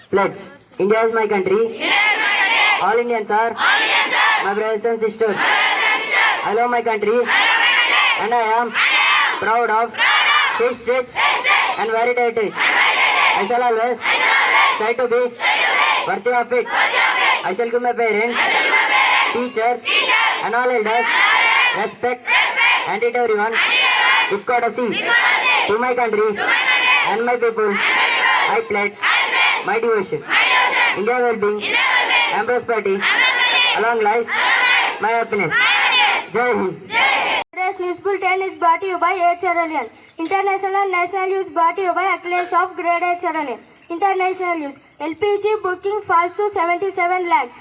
Pledge. India is my country. All Indians are my brothers and sisters. I love my country. And I am proud of his rich and varied heritage. I shall always try to be worthy of it. I shall give my parents, teachers, and all elders respect and treat everyone with courtesy. To my country and my people, I pledge my devotion. India well-being and prosperity. Along lies my happiness. Jai Hind. Today's News Bulletin is brought to you by 8 Cerulean. International and national news brought to you by Accolades of Grade-VIII Cerulean. International news. LPG booking falls to 77 lakhs.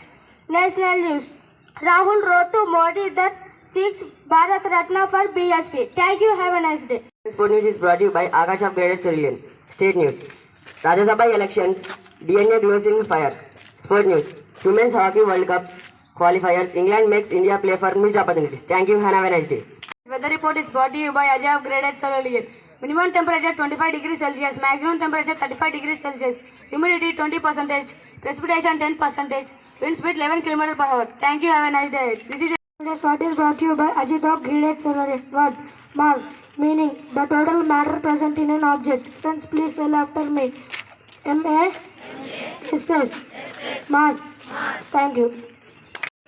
National news. Rahul wrote to Modi that seeks Bharat Ratna for BSP. Thank you. Have a nice day. Sport news is brought to you by Akash of Grade-VIII Cerulean. State news. Rajya Sabha elections. DNA glowing fires. Sport news. Women's Hockey World Cup qualifiers. England makes India play for missed opportunities. Thank you and have a nice day. Weather report is brought to you by Ajay of Grade-VIII Cerulean. Minimum temperature 25 degrees Celsius, maximum temperature 35 degrees Celsius, humidity 20%, precipitation 10%, wind speed 11 km per hour. Thank you, have a nice day. This what is brought to you by Ajit of Grade-VIII Cerulean. Word, mass, meaning the total matter present in an object. Friends, please spell after me. M-A-S-S, mass. Thank you.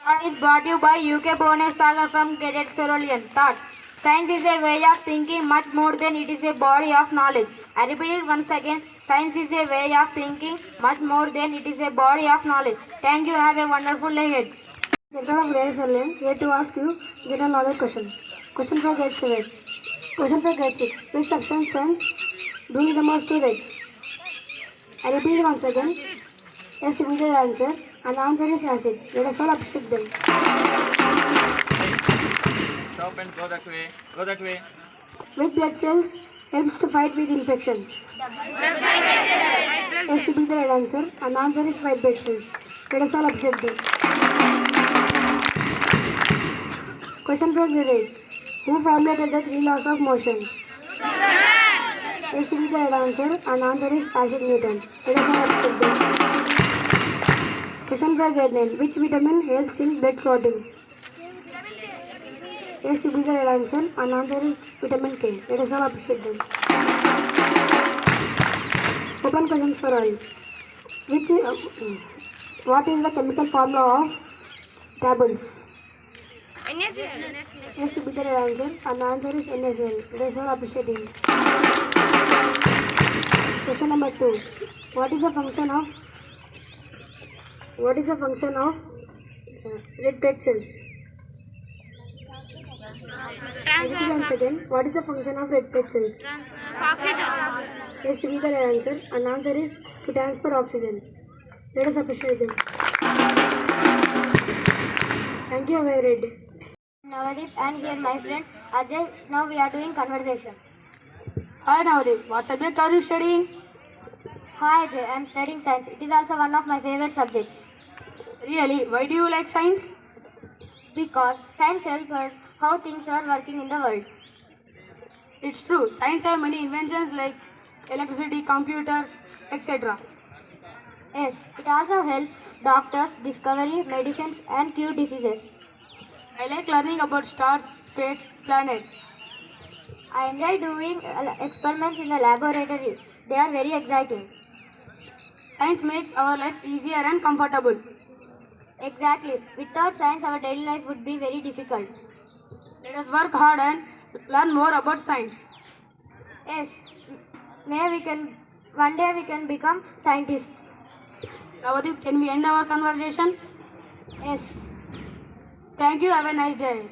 Thought is brought to you by UK Bonus Saga from Grade-VIII Cerulean. Thought. Science is a way of thinking much more than it is a body of knowledge. I repeat it once again. Science is a way of thinking much more than it is a body of knowledge. Thank you. Have a wonderful day ahead. Center of Grade-VIII Cerulean here to ask you general knowledge questions. Question for Grade 7. Question for Grade 6. Which substance stands doing the most to rate? I repeat it once again. Yes, you the answer. And the answer is acid. Let us all appreciate them. Stop and go that way. Go that way. Which blood cells helps to fight with infections? Yes, you the right answer. And the answer is white blood cells. Let us all observe them. Question for Grade 8. Who formulated the 3 laws of motion? Yes, you the right answer. And the answer is Isaac Newton. Let us all observe them. Question for Grade 9. Which vitamin helps in blood clotting? Yes, you the right answer. And the answer is vitamin K. Let us all appreciate them. Open questions for all. What is the chemical formula of tables? Yes, you the right answer. And the answer is NaCl. Let us all appreciate it. Question number 2. What is the function of red blood cells? Once again, what is the function of red blood cells? Yes, you the right answer. And the answer is to transfer oxygen. Let us appreciate them. Thank you, very read. Navadip and here my friend Ajay. Now we are doing conversation. Hi Navadip, what subject are you studying? Hi Ajay, I am studying science. It is also one of my favorite subjects. Really? Why do you like science? Because science helps us how things are working in the world. It's true. Science has many inventions like electricity, computer, etc. Yes, it also helps doctors discover medicines and cure diseases. I like learning about stars, space, planets. I enjoy doing experiments in the laboratory. They are very exciting. Science makes our life easier and comfortable. Exactly. Without science, our daily life would be very difficult. Let us work hard and learn more about science. Yes. One day we can become scientists. Navadip, can we end our conversation? Yes. Thank you. Have a nice day.